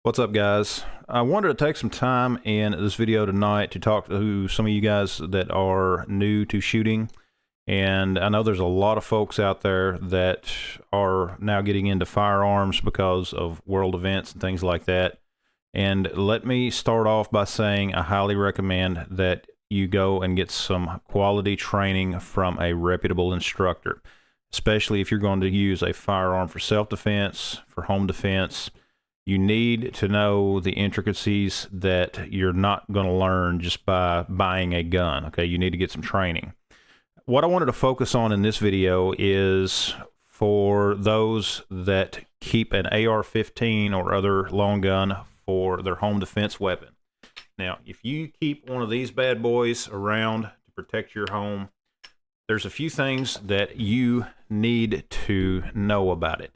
What's up, guys? I wanted to take some time in this video tonight to talk to some of you guys that are new to shooting. And I know there's a lot of folks out there that are now getting into firearms because of world events and things like that. And let me start off by saying I highly recommend that you go and get some quality training from a reputable instructor, especially if you're going to use a firearm for self-defense, for home defense. You need to know the intricacies that you're not going to learn just by buying a gun. Okay, you need to get some training. What I wanted to focus on in this video is for those that keep an AR-15 or other long gun for their home defense weapon. Now, if you keep one of these bad boys around to protect your home, there's a few things that you need to know about it.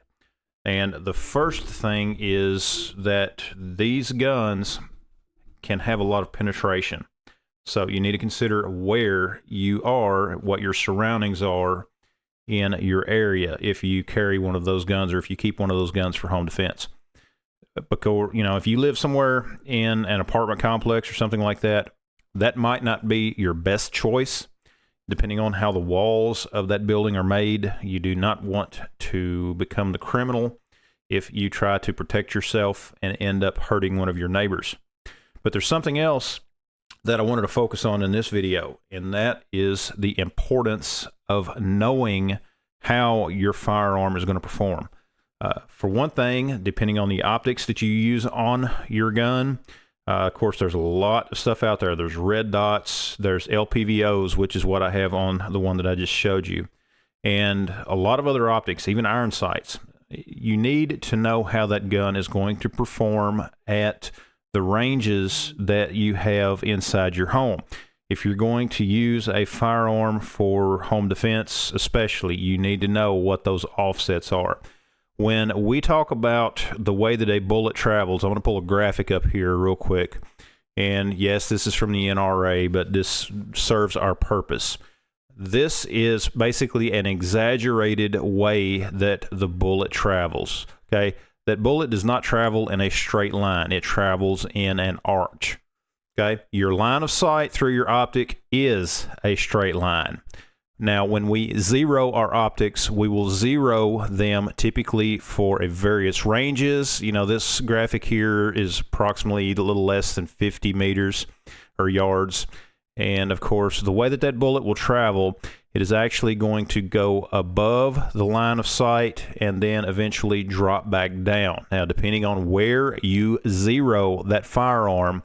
And the first thing is that these guns can have a lot of penetration. So you need to consider where you are, what your surroundings are in your area if you carry one of those guns or if you keep one of those guns for home defense. Because, you know, if you live somewhere in an apartment complex or something like that, that might not be your best choice. Depending on how the walls of that building are made, you do not want to become the criminal if you try to protect yourself and end up hurting one of your neighbors. But there's something else that I wanted to focus on in this video, and that is the importance of knowing how your firearm is going to perform. For one thing, depending on the optics that you use on your gun, of course, there's a lot of stuff out there. There's red dots, there's LPVOs, which is what I have on the one that I just showed you, and a lot of other optics, even iron sights. You need to know how that gun is going to perform at the ranges that you have inside your home. If you're going to use a firearm for home defense, especially, you need to know what those offsets are. When we talk about the way that a bullet travels, I'm going to pull a graphic up here real quick. And yes, this is from the NRA, but this serves our purpose. This is basically an exaggerated way that the bullet travels. Okay, that bullet does not travel in a straight line. It travels in an arch. Okay, your line of sight through your optic is a straight line. Now, when we zero our optics, we will zero them typically for a various ranges. You know, this graphic here is approximately a little less than 50 meters or yards. And of course, the way that that bullet will travel, it is actually going to go above the line of sight and then eventually drop back down. Now, depending on where you zero that firearm,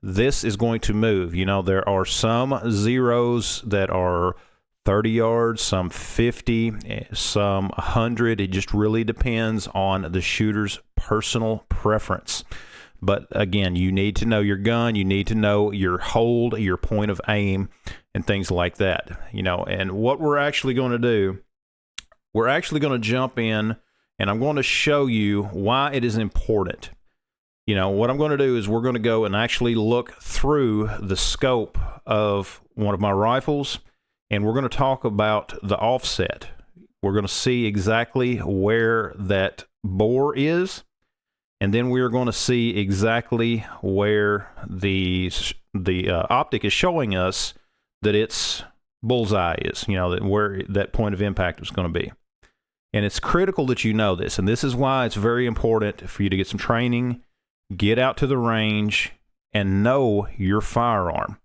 this is going to move. You know, there are some zeros that are 30 yards, some 50, some 100. It just really depends on the shooter's personal preference. But again, you need to know your gun, you need to know your hold, your point of aim, and things like that. You know, and what we're actually going to do, we're actually going to jump in and I'm going to show you why it is important. You know, what I'm going to do is we're going to go and actually look through the scope of one of my rifles, and we're going to talk about the offset. We're going to see exactly where that bore is, and then we're going to see exactly where the optic is showing us that its bullseye is, you know, that where that point of impact is going to be. And it's critical that you know this, and this is why it's very important for you to get some training, get out to the range, and know your firearm.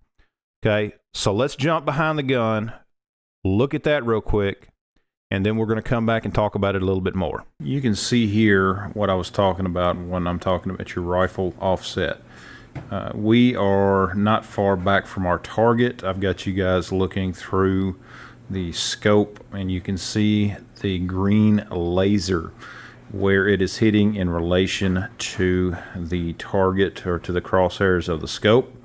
Okay, so let's jump behind the gun, look at that real quick, and then we're going to come back and talk about it a little bit more. You can see here what I was talking about when I'm talking about your rifle offset. We are not far back from our target. I've got you guys looking through the scope, and you can see the green laser where it is hitting in relation to the target or to the crosshairs of the scope.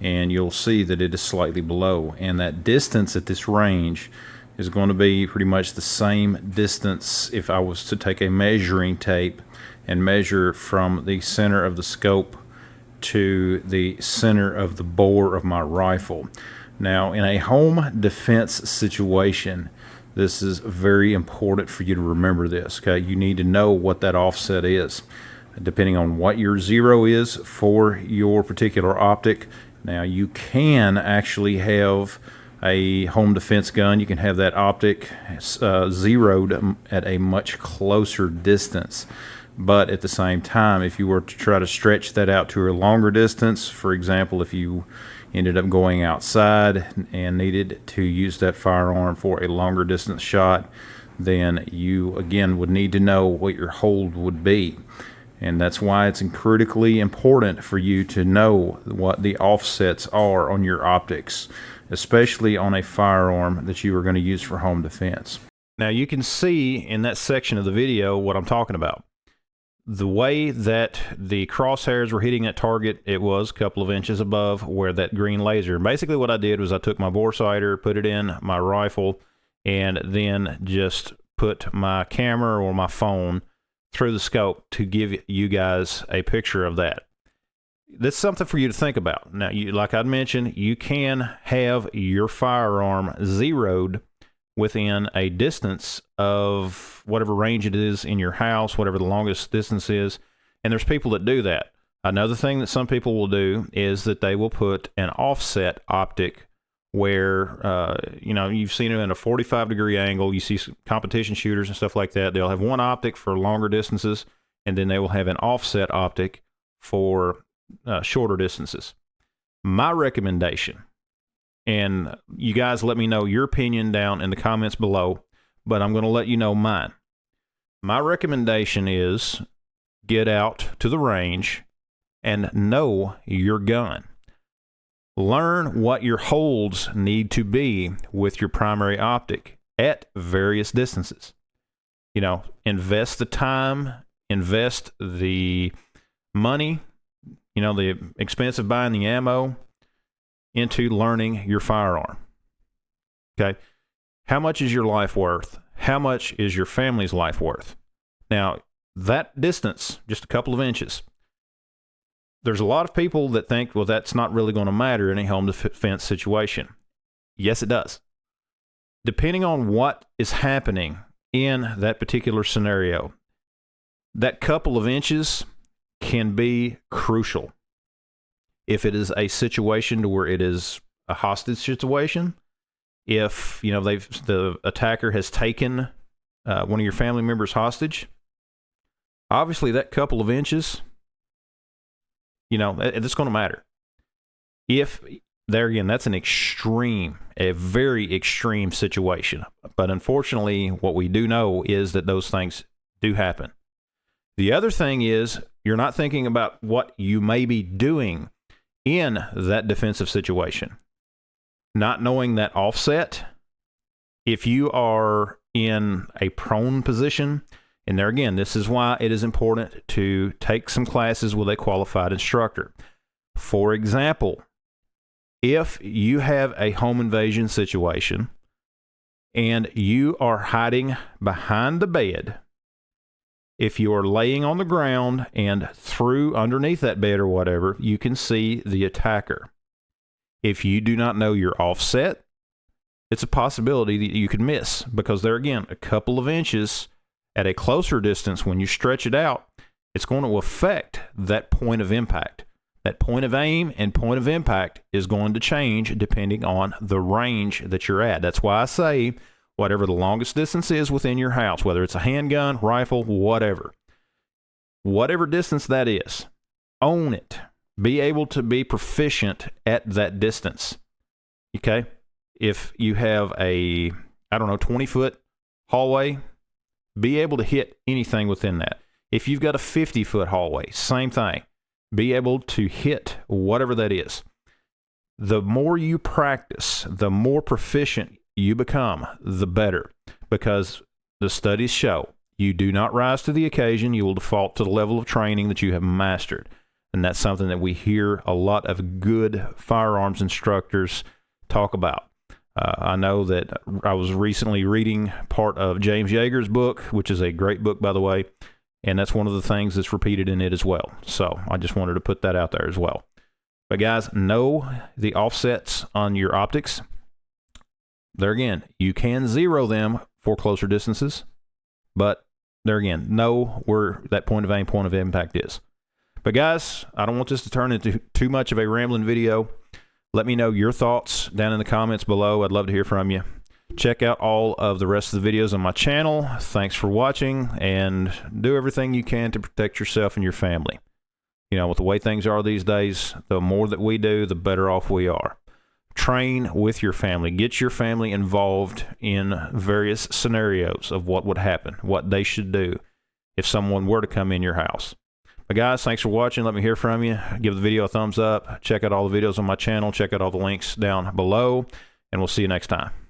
And you'll see that it is slightly below, and that distance at this range is going to be pretty much the same distance if I was to take a measuring tape and measure from the center of the scope to the center of the bore of my rifle. Now, in a home defense situation, this is very important for you to remember this. Okay, you need to know what that offset is. depending on what your zero is for your particular optic. Now, you can actually have a home defense gun. You can have that optic zeroed at a much closer distance. But at the same time, if you were to try to stretch that out to a longer distance, for example, if you ended up going outside and needed to use that firearm for a longer distance shot, then you again would need to know what your hold would be. And that's why it's critically important for you to know what the offsets are on your optics, especially on a firearm that you are going to use for home defense. Now, you can see in that section of the video what I'm talking about. The way that the crosshairs were hitting that target, it was a couple of inches above where that green laser. And basically what I did was I took my bore sighter, put it in my rifle, and then just put my camera or my phone through the scope to give you guys a picture of that. That's something for you to think about. Now, like I'd mentioned, you can have your firearm zeroed within a distance of whatever range it is in your house, whatever the longest distance is. And there's people that do that. Another thing that some people will do is that they will put an offset optic where, you've seen it in a 45-degree angle. You see competition shooters and stuff like that. They'll have one optic for longer distances, and then they will have an offset optic for shorter distances. My recommendation, and you guys let me know your opinion down in the comments below, but I'm going to let you know mine. My recommendation is get out to the range and know your gun. Learn what your holds need to be with your primary optic at various distances. Invest the time, invest the money, the expense of buying the ammo into learning your firearm. Okay? How much is your life worth? How much is your family's life worth? Now, that distance, just a couple of inches, there's a lot of people that think, well, that's not really going to matter in a home defense situation. Yes, it does. Depending on what is happening in that particular scenario, that couple of inches can be crucial. If it is a situation to where it is a hostage situation, if the attacker has taken one of your family members hostage, obviously that couple of inches, it's going to matter. If there again, that's a very extreme situation. But unfortunately, what we do know is that those things do happen. The other thing is you're not thinking about what you may be doing in that defensive situation. Not knowing that offset, if you are in a prone position, and there again, this is why it is important to take some classes with a qualified instructor. For example, if you have a home invasion situation and you are hiding behind the bed, if you are laying on the ground and through underneath that bed or whatever, you can see the attacker. If you do not know your offset, it's a possibility that you could miss, because there again, a couple of inches at a closer distance, when you stretch it out, it's going to affect that point of impact. That point of aim and point of impact is going to change depending on the range that you're at. That's why I say whatever the longest distance is within your house, whether it's a handgun, rifle, whatever distance that is, own it. Be able to be proficient at that distance. Okay? If you have a, 20-foot hallway, be able to hit anything within that. If you've got a 50-foot hallway, same thing. Be able to hit whatever that is. The more you practice, the more proficient you become, the better. Because the studies show you do not rise to the occasion, you will default to the level of training that you have mastered. And that's something that we hear a lot of good firearms instructors talk about. I know that I was recently reading part of James Yeager's book, which is a great book, by the way, and that's one of the things that's repeated in it as well. So I just wanted to put that out there as well. But guys, know the offsets on your optics. There again, you can zero them for closer distances, but there again, know where that point of aim, point of impact is. But guys, I don't want this to turn into too much of a rambling video. Let me know your thoughts down in the comments below. I'd love to hear from you. Check out all of the rest of the videos on my channel. Thanks for watching, and do everything you can to protect yourself and your family. You know, with the way things are these days, the more that we do, the better off we are. Train with your family. Get your family involved in various scenarios of what would happen, what they should do if someone were to come in your house. But guys, thanks for watching. Let me hear from you. Give the video a thumbs up. Check out all the videos on my channel. Check out all the links down below, and we'll see you next time.